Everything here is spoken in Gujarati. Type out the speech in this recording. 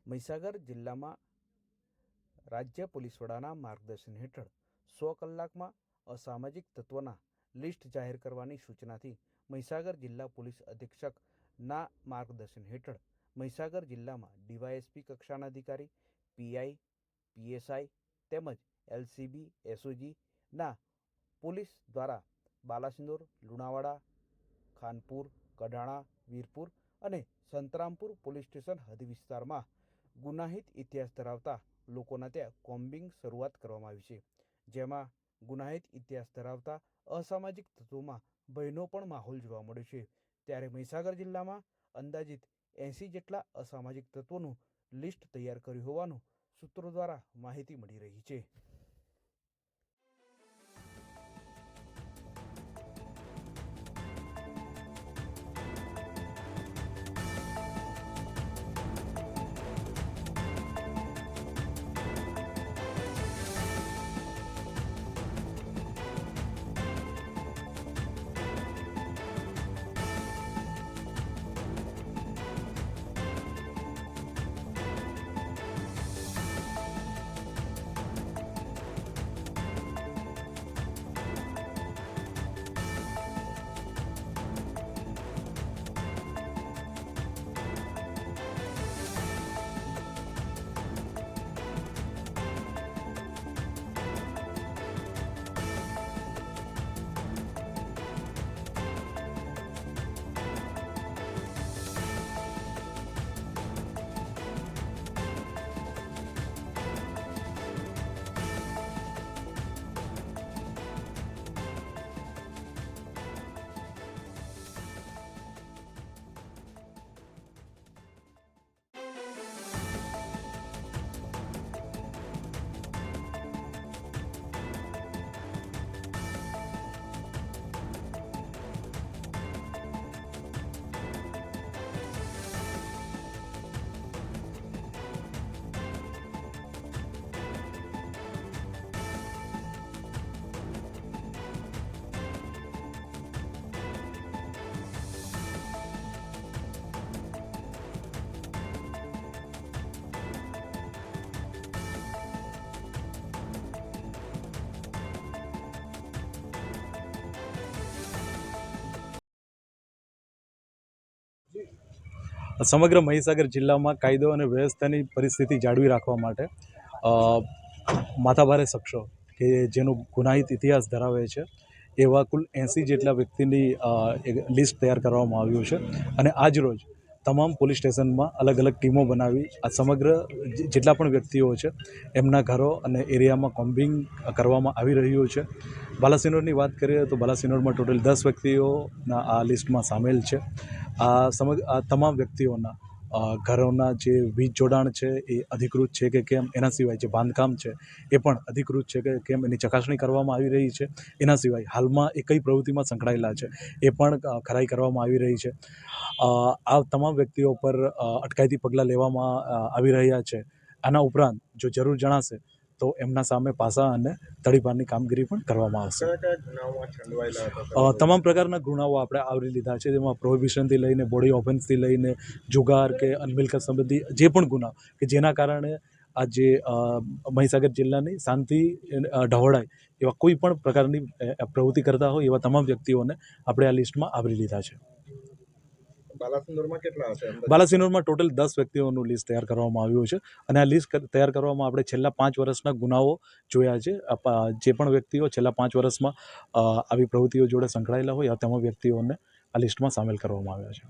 મહીસાગર જિલ્લામાં રાજ્ય પોલીસ વડાના માર્ગદર્શન હેઠળ 100 કલાકમાં અસામાજિક તત્વોના લિસ્ટ જાહેર કરવાની સૂચનાથી મહીસાગર જિલ્લા પોલીસ અધિક્ષકના માર્ગદર્શન હેઠળ મહીસાગર જિલ્લામાં ડીવાયએસપી કક્ષાના અધિકારી, પીઆઈ, પીએસઆઈ તેમજ એલસીબી, એસઓજીના પોલીસ દ્વારા બાલાસિનોર, લુણાવાડા, ખાનપુર, કડાણા, વીરપુર અને સંતરામપુર પોલીસ સ્ટેશન હદ વિસ્તારમાં ગુનાહિત ઇતિહાસ ધરાવતા લોકોના ત્યાં કોમ્બિંગ શરૂઆત કરવામાં આવી છે, જેમાં ગુનાહિત ઇતિહાસ ધરાવતા અસામાજિક તત્વોમાં ભયનો પણ માહોલ જોવા મળ્યો છે. ત્યારે મહીસાગર જિલ્લામાં અંદાજિત 80 જેટલા અસામાજિક તત્વોનું લિસ્ટ તૈયાર કર્યું હોવાનું સૂત્રો દ્વારા માહિતી મળી રહી છે. સમગ્ર મહીસાગર જિલ્લામાં કાયદો અને વ્યવસ્થાની પરિસ્થિતિ જાળવી રાખવા માટે માથાભારે શખ્સો કે જેનો ગુનાહિત ઇતિહાસ ધરાવે છે એવા કુલ 80 જેટલા વ્યક્તિની એક લિસ્ટ તૈયાર કરવામાં આવ્યું છે. અને આજરોજ તમામ પોલીસ સ્ટેશનમાં અલગ અલગ ટીમો બનાવી આ સમગ્ર જેટલા પણ વ્યક્તિઓ છે એમના ઘરો અને એરિયામાં કોમ્બિંગ કરવામાં આવી રહ્યું છે. બાલાસિનોરની વાત કરીએ તો બાલાસિનોરમાં ટોટલ 10 વ્યક્તિઓના આ લિસ્ટમાં સામેલ છે. આ તમામ વ્યક્તિઓના ઘરોના જે વીજ જોડાણ છે એ અધિકૃત છે કે કેમ, એના સિવાય જે બાંધકામ છે એ પણ અધિકૃત છે કે કેમ એની ચકાસણી કરવામાં આવી રહી છે. એના સિવાય હાલમાં એ કઈ પ્રવૃત્તિમાં સંકળાયેલા છે એ પણ ખરાઈ કરવામાં આવી રહી છે. આ તમામ વ્યક્તિઓ પર અટકાયતી પગલાં લેવામાં આવી રહ્યા છે. આના ઉપરાંત જો જરૂર જણાશે તો એમના સામે પાસા અને તડીપારની કામગીરી પણ કરવામાં આવશે. તમામ પ્રકારના ગુનાઓ આપણે આવરી લીધા છે, જેમાં પ્રોહિબિશનથી લઈને બોડી ઓફેન્સથી લઈને જુગાર કે અનમિલકત સંબંધી જે પણ ગુના કે જેના કારણે આજે મહીસાગર જિલ્લાની શાંતિ ઢહોળાય એવા કોઈ પણ પ્રકારની પ્રવૃત્તિ કરતા હોય એવા તમામ વ્યક્તિઓને આપણે આ લિસ્ટમાં આવરી લીધા છે. બાલાસિનોરમાં ટોટલ 10 વ્યક્તિઓનું લિસ્ટ તૈયાર કરવામાં આવ્યું છે. અને આ લિસ્ટ તૈયાર કરવામાં આપણે છેલ્લા 5 વર્ષના ગુનાઓ જોયા છે. જે પણ વ્યક્તિઓ છેલ્લા 5 વર્ષમાં આવી પ્રવૃત્તિઓ જોડે સંકળાયેલા હોય આ તમામ વ્યક્તિઓને આ લિસ્ટમાં સામેલ કરવામાં આવ્યા છે.